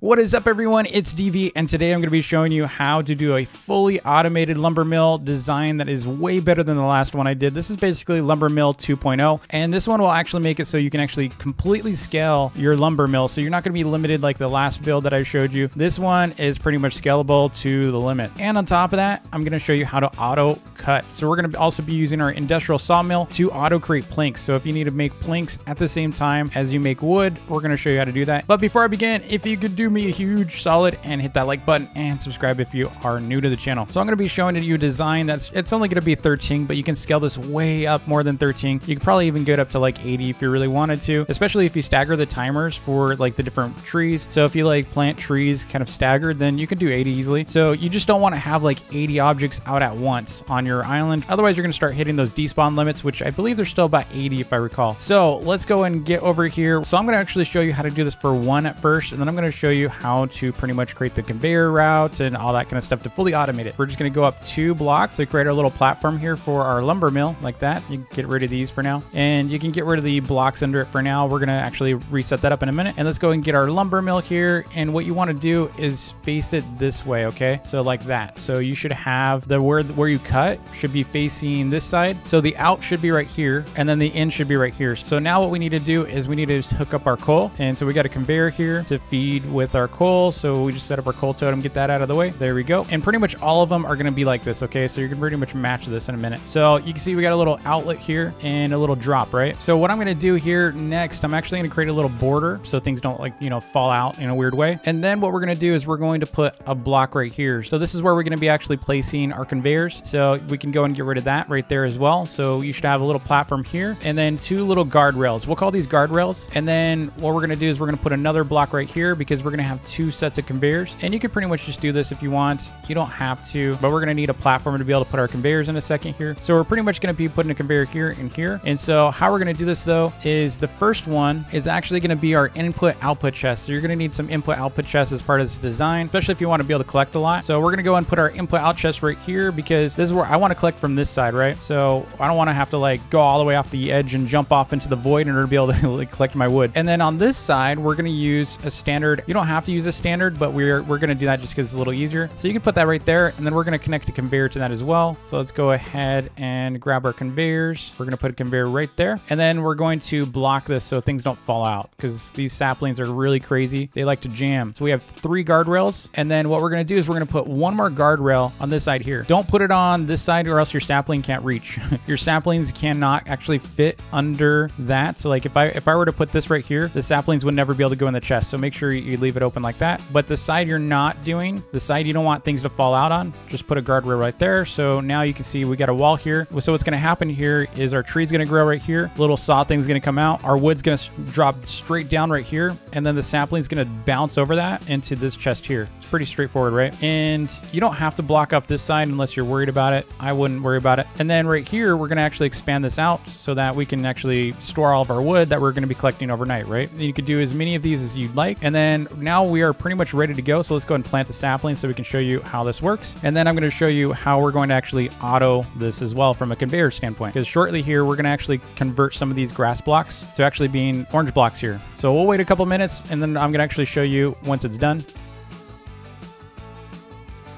What is up, everyone? It's DV, and today I'm going to be showing you how to do a fully automated lumber mill design that is way better than the last one I did. This is basically Lumber Mill 2.0, and this one will actually make it so you can actually completely scale your lumber mill, so you're not going to be limited like the last build that I showed you. This one is pretty much scalable to the limit. And on top of that, I'm going to show you how to auto cut. So we're going to also be using our industrial sawmill to auto create planks. So if you need to make planks at the same time as you make wood, we're going to show you how to do that. But before I begin, if you could do me a huge solid and hit that like button and subscribe if you are new to the channel. So I'm going to be showing you a design it's only going to be 13, but you can scale this way up more than 13. You could probably even get up to like 80 if you really wanted to, especially if you stagger the timers for like the different trees. So if you like plant trees kind of staggered, then you can do 80 easily. So you just don't want to have like 80 objects out at once on your island. Otherwise, you're going to start hitting those despawn limits, which I believe they're still about 80 if I recall. So let's go and get over here. So I'm going to actually show you how to do this for one at first, and then I'm going to show you how to pretty much create the conveyor route and all that kind of stuff to fully automate it. We're just going to go up 2 blocks to create our little platform here for our lumber mill like that. You can get rid of these for now, and you can get rid of the blocks under it for now. We're going to actually reset that up in a minute, and let's go and get our lumber mill here. And what you want to do is face it this way, okay? So like that. So you should have the where you cut should be facing this side. So the out should be right here, and then the in should be right here. So now what we need to do is we need to just hook up our coal, and so we got a conveyor here to feed with our coal. So we just set up our coal totem, get that out of the way. There we go. And pretty much all of them are going to be like this, okay? So you're going to pretty much match this in a minute. So you can see we got a little outlet here and a little drop, right? So what I'm going to do here next, I'm actually going to create a little border so things don't like, fall out in a weird way. And then what we're going to do is we're going to put a block right here. So this is where we're going to be actually placing our conveyors. So we can go and get rid of that right there as well. So you should have a little platform here and then 2 little guardrails. We'll call these guardrails. And then what we're going to do is we're going to put another block right here because we're going to have 2 sets of conveyors. And you can pretty much just do this if you want. You don't have to, but we're going to need a platform to be able to put our conveyors in a second here. So we're pretty much going to be putting a conveyor here and here. And so how we're going to do this though is the first one is actually going to be our input output chest. So you're going to need some input output chests as part of this design, especially if you want to be able to collect a lot. So we're going to go and put our input out chest right here because this is where I want to collect from this side, right? So I don't want to have to like go all the way off the edge and jump off into the void in order to be able to like collect my wood. And then on this side, we're going to use a standard. You don't have to use a standard, but we're going to do that just because it's a little easier. So you can put that right there, and then we're going to connect a conveyor to that as well. So let's go ahead and grab our conveyors. We're going to put a conveyor right there, and then we're going to block this so things don't fall out because these saplings are really crazy. They like to jam. So we have 3 guardrails, and then what we're going to do is we're going to put 1 more guardrail on this side here. Don't put it on this side or else your sapling can't reach. Your saplings cannot actually fit under that. So like if I were to put this right here, the saplings would never be able to go in the chest. So make sure you leave it open like that. But the side you're not doing, the side you don't want things to fall out on, just put a guardrail right there. So now you can see we got a wall here. So what's going to happen here is our tree's going to grow right here. Little saw thing's going to come out. Our wood's going to drop straight down right here. And then the sapling's going to bounce over that into this chest here. It's pretty straightforward, right? And you don't have to block off this side unless you're worried about it. I wouldn't worry about it. And then right here, we're going to actually expand this out so that we can actually store all of our wood that we're going to be collecting overnight, right? And you could do as many of these as you'd like. And then now we are pretty much ready to go. So let's go and plant the sapling so we can show you how this works. And then I'm going to show you how we're going to actually auto this as well from a conveyor standpoint. Because shortly here, we're going to actually convert some of these grass blocks to actually being orange blocks here. So we'll wait a couple minutes, and then I'm going to actually show you once it's done.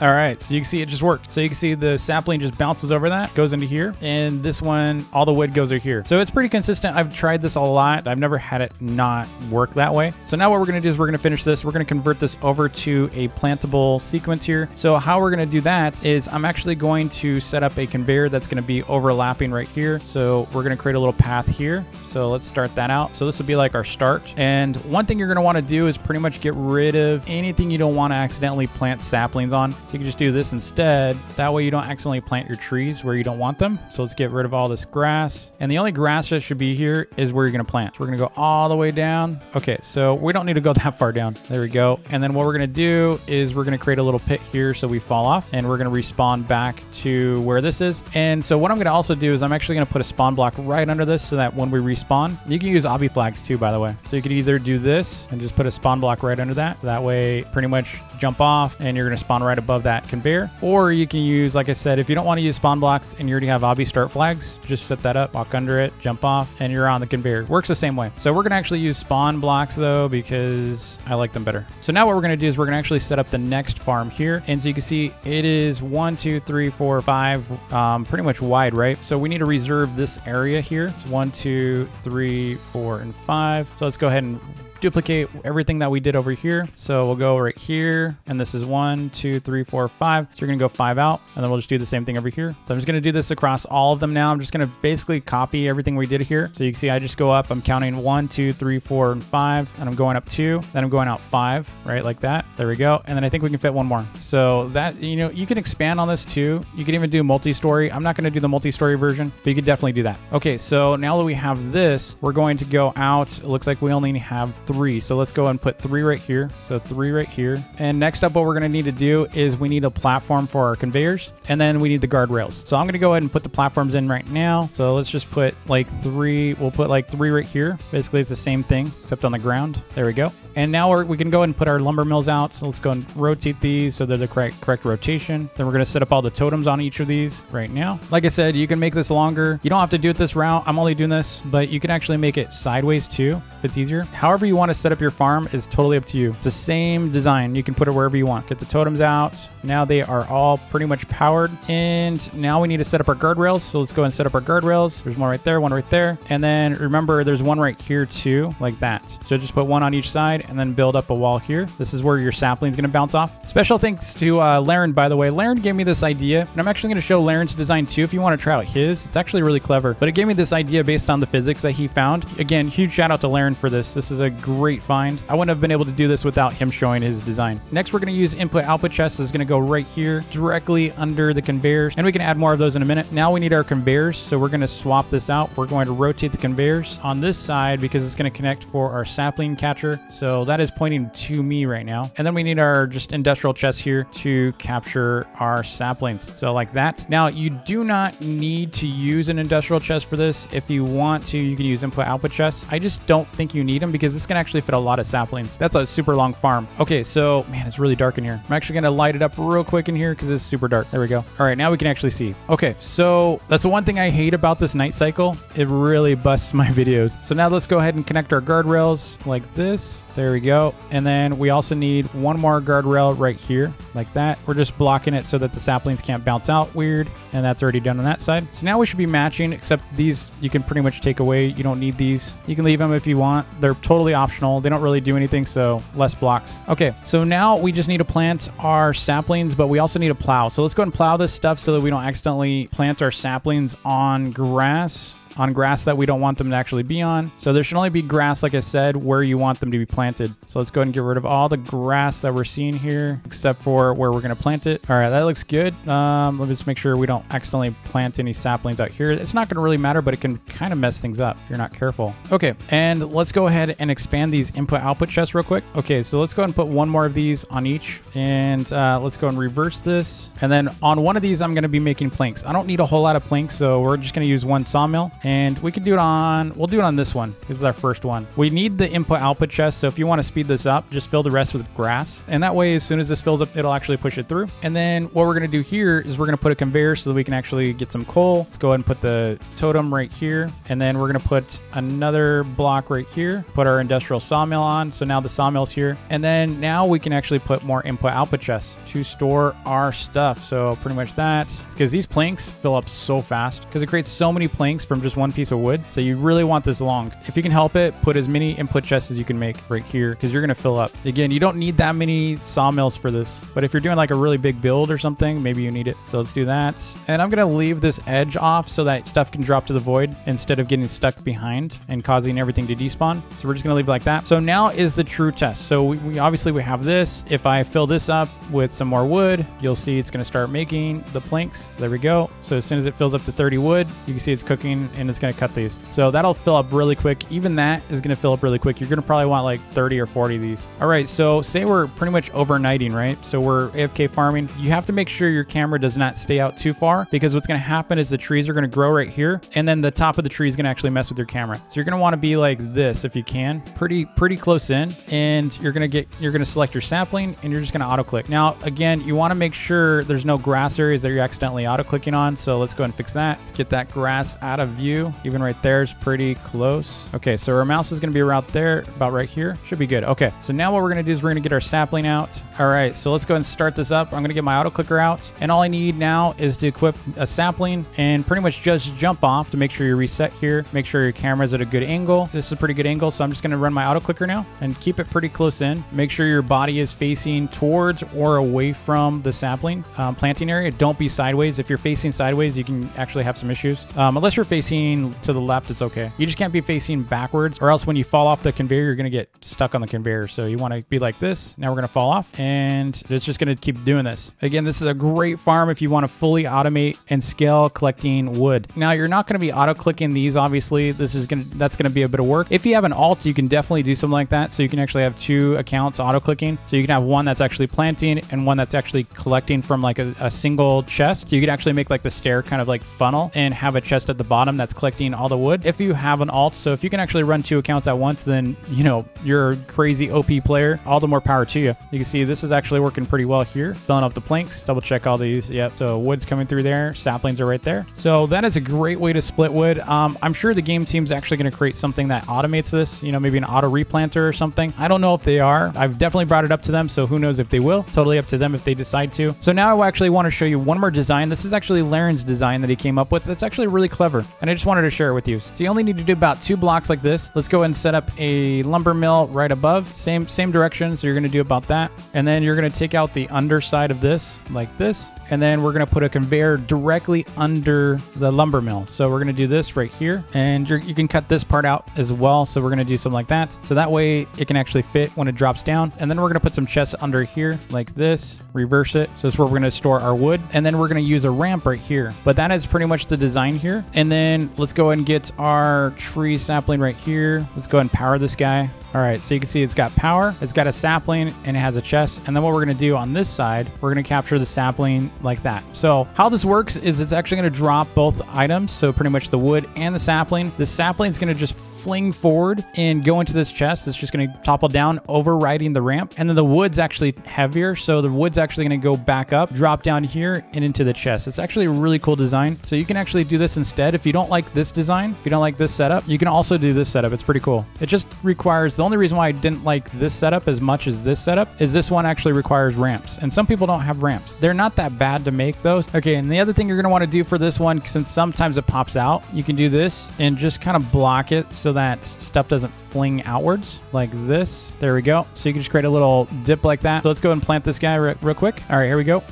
All right, so you can see it just worked. So you can see the sapling just bounces over that, goes into here, and this one, all the wood goes over here. So it's pretty consistent. I've tried this a lot. I've never had it not work that way. So now what we're gonna do is we're gonna finish this. We're gonna convert this over to a plantable sequence here. So how we're gonna do that is I'm actually going to set up a conveyor that's gonna be overlapping right here. So we're gonna create a little path here. So let's start that out. So this will be like our start. And one thing you're gonna wanna do is pretty much get rid of anything you don't wanna accidentally plant saplings on. So you can just do this instead. That way you don't accidentally plant your trees where you don't want them. So let's get rid of all this grass. And the only grass that should be here is where you're going to plant. So we're going to go all the way down. Okay, so we don't need to go that far down. There we go. And then what we're going to do is we're going to create a little pit here so we fall off, and we're going to respawn back to where this is. And so what I'm going to also do is I'm actually going to put a spawn block right under this so that when we respawn, you can use obby flags too, by the way. So you could either do this and just put a spawn block right under that. So that way pretty much jump off and you're going to spawn right above that conveyor. Or you can use, like I said, if you don't want to use spawn blocks and you already have obby start flags, just set that up, walk under it, jump off, and you're on the conveyor. Works the same way. So we're going to actually use spawn blocks though, because I like them better. So now what we're going to do is we're going to actually set up the next farm here. And so you can see it is 1, 2, 3, 4, 5, pretty much wide, right? So we need to reserve this area here. It's 1, 2, 3, 4, and 5. So let's go ahead and duplicate everything that we did over here. So we'll go right here, and this is 1, 2, 3, 4, 5. So you're gonna go 5 out, and then we'll just do the same thing over here. So I'm just gonna do this across all of them now. I'm just gonna basically copy everything we did here. So you can see I just go up, I'm counting 1, 2, 3, 4, and 5, and I'm going up 2, then I'm going out 5, right, like that. There we go. And then I think we can fit one more. So that, you know, you can expand on this too. You can even do multi-story. I'm not gonna do the multi-story version, but you could definitely do that. Okay, so now that we have this, we're going to go out. It looks like we only have 3. So let's go and put 3 right here. So 3 right here. And next up, what we're going to need to do is we need a platform for our conveyors, and then we need the guardrails. So I'm going to go ahead and put the platforms in right now. So let's just put like 3. We'll put like 3 right here. Basically, it's the same thing except on the ground. There we go. And now we can go ahead and put our lumber mills out. So let's go and rotate these so they're the correct rotation. Then we're going to set up all the totems on each of these right now. Like I said, you can make this longer. You don't have to do it this route. I'm only doing this, but you can actually make it sideways too if it's easier. However you want to set up your farm is totally up to you. It's the same design. You can put it wherever you want. Get the totems out. Now they are all pretty much powered. And now we need to set up our guardrails. So let's go and set up our guardrails. There's one right there, one right there. And then remember, there's one right here too, like that. So just put one on each side and then build up a wall here. This is where your sapling is going to bounce off. Special thanks to Laren, by the way. Laren gave me this idea, and I'm actually going to show Laren's design too if you want to try out his. It's actually really clever, but it gave me this idea based on the physics that he found. Again, huge shout out to Laren for this. This is a great find. I wouldn't have been able to do this without him showing his design. Next, we're going to use input output chests. It's going to go right here directly under the conveyors, and we can add more of those in a minute. Now we need our conveyors, so we're going to swap this out. We're going to rotate the conveyors on this side because it's going to connect for our sapling catcher. So that is pointing to me right now. And then we need our just industrial chest here to capture our saplings. So like that. Now you do not need to use an industrial chest for this. If you want to, you can use input output chests. I just don't think you need them because this can actually fit a lot of saplings. That's a super long farm. Okay, so man, it's really dark in here. I'm actually going to light it up real quick in here because it's super dark. There we go. All right, now we can actually see. Okay, so that's the one thing I hate about this night cycle. It really busts my videos. So now let's go ahead and connect our guardrails like this. There we go. And then we also need one more guardrail right here like that. We're just blocking it so that the saplings can't bounce out weird. And that's already done on that side. So now we should be matching, except these you can pretty much take away. You don't need these. You can leave them if you want. They're totally optional. They don't really do anything, so less blocks. Okay, so now we just need to plant our saplings, but we also need to plow. So let's go and plow this stuff so that we don't accidentally plant our saplings on grass that we don't want them to actually be on. So there should only be grass, like I said, where you want them to be planted. So let's go ahead and get rid of all the grass that we're seeing here, except for where we're going to plant it. All right, that looks good. Let me just make sure we don't accidentally plant any saplings out here. It's not going to really matter, but it can kind of mess things up if you're not careful. Okay, and let's go ahead and expand these input-output chests real quick. Okay, so let's go ahead and put one more of these on each, and let's go and reverse this. And then on one of these, I'm going to be making planks. I don't need a whole lot of planks, so we're just going to use one sawmill. And we can do it on, we'll do it on this one. This is our first one. We need the input output chest. So if you want to speed this up, just fill the rest with grass. And that way, as soon as this fills up, it'll actually push it through. And then what we're going to do here is we're going to put a conveyor so that we can actually get some coal. Let's go ahead and put the totem right here. And then we're going to put another block right here, put our industrial sawmill on. So now the sawmill's here. And then now we can actually put more input output chests to store our stuff. So pretty much that, because these planks fill up so fast because it creates so many planks from just one piece of wood. So you really want this long. If you can help it, put as many input chests as you can make right here because you're going to fill up. Again, you don't need that many sawmills for this, but if you're doing like a really big build or something, maybe you need it. So let's do that. And I'm going to leave this edge off so that stuff can drop to the void instead of getting stuck behind and causing everything to despawn. So we're just going to leave it like that. So now is the true test. So we obviously we have this. If I fill this up with some more wood, you'll see it's going to start making the planks. So there we go. So as soon as it fills up to 30 wood, you can see it's cooking and it's going to cut these. So that'll fill up really quick. Even that is going to fill up really quick. You're going to probably want like 30 or 40 of these. All right, so say we're pretty much overnighting, right? So we're AFK farming. You have to make sure your camera does not stay out too far, because what's going to happen is the trees are going to grow right here, and then the top of the tree is going to actually mess with your camera. So you're going to want to be like this if you can, pretty close in, and you're going to select your sapling, and you're just going to auto click. Now, again, you want to make sure there's no grass areas that you're accidentally auto clicking on. So let's go ahead and fix that. Let's get that grass out of view. Even right there is pretty close. Okay, so our mouse is going to be around there, about right here. Should be good. Okay, so now what we're going to do is we're going to get our sapling out. All right, so let's go ahead and start this up. I'm going to get my auto clicker out, and all I need now is to equip a sapling and pretty much just jump off to make sure you reset here. Make sure your camera's at a good angle. This is a pretty good angle, so I'm just going to run my auto clicker now and keep it pretty close in. Make sure your body is facing towards or away from the sapling planting area. Don't be sideways. If you're facing sideways, you can actually have some issues. Unless you're facing to the left, it's okay. You just can't be facing backwards, or else when you fall off the conveyor, you're going to get stuck on the conveyor. So you want to be like this. Now we're going to fall off, and it's just going to keep doing this. Again, this is a great farm if you want to fully automate and scale collecting wood. Now, you're not going to be auto clicking these, obviously. That's going to be a bit of work. If you have an alt, you can definitely do something like that. So you can actually have two accounts auto clicking. So you can have one that's actually planting and one that's actually collecting from like a single chest. So you could actually make like the stair kind of like funnel and have a chest at the bottom that's collecting all the wood if you have an alt. So if you can actually run two accounts at once, then you know you're a crazy OP player. All the more power to you. You can see this is actually working pretty well here. Filling up the planks. Double check all these. Yep. So wood's coming through there. Saplings are right there. So that is a great way to split wood. I'm sure the game team's actually going to create something that automates this. You know, maybe an auto replanter or something. I don't know if they are. I've definitely brought it up to them, so who knows if they will. Totally up to them if they decide to. So now I actually want to show you one more design. This is actually Laren's design that he came up with. That's actually really clever, and I just wanted to share it with you. So you only need to do about 2 blocks like this. Let's go ahead and set up a lumber mill right above. Same direction, so you're going to do about that. And then you're going to take out the underside of this like this. And then we're going to put a conveyor directly under the lumber mill. So we're going to do this right here, and you can cut this part out as well. So we're going to do something like that. So that way it can actually fit when it drops down. And then we're going to put some chests under here like this, reverse it. So that's where we're going to store our wood. And then we're going to use a ramp right here. But that is pretty much the design here. And then let's go ahead and get our tree sapling right here. Let's go ahead and power this guy. All right, so you can see it's got power, it's got a sapling, and it has a chest. And then what we're gonna do on this side, we're gonna capture the sapling like that. So how this works is it's actually gonna drop both items, so pretty much the wood and the sapling. The sapling is gonna just fling forward and go into this chest. It's just going to topple down, overriding the ramp. And then the wood's actually heavier, so the wood's actually going to go back up, drop down here, and into the chest. It's actually a really cool design. So you can actually do this instead. If you don't like this design, if you don't like this setup, you can also do this setup. It's pretty cool. It just requires, the only reason why I didn't like this setup as much as this setup is this one actually requires ramps. And some people don't have ramps. They're not that bad to make those. Okay, and the other thing you're going to want to do for this one, since sometimes it pops out, you can do this and just kind of block it so that stuff doesn't fling outwards like this. There we go. So you can just create a little dip like that. So let's go and plant this guy real quick. All right, here we go.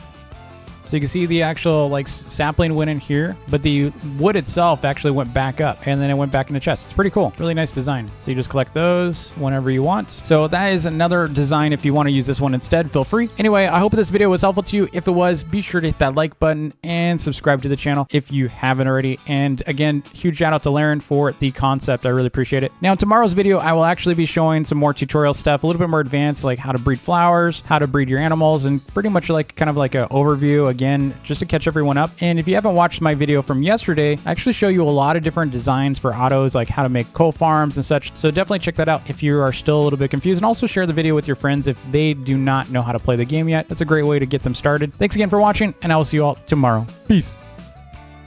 So you can see the actual like sapling went in here, but the wood itself actually went back up and then it went back in the chest. It's pretty cool. Really nice design. So you just collect those whenever you want. So that is another design. If you want to use this one instead, feel free. Anyway, I hope this video was helpful to you. If it was, be sure to hit that like button and subscribe to the channel if you haven't already. And again, huge shout out to Laren for the concept. I really appreciate it. Now in tomorrow's video, I will actually be showing some more tutorial stuff, a little bit more advanced, like how to breed flowers, how to breed your animals, and pretty much like kind of like an overview again, just to catch everyone up. And if you haven't watched my video from yesterday, I actually show you a lot of different designs for autos, like how to make coal farms and such. So definitely check that out if you are still a little bit confused, and also share the video with your friends if they do not know how to play the game yet. That's a great way to get them started. Thanks again for watching, and I will see you all tomorrow. Peace.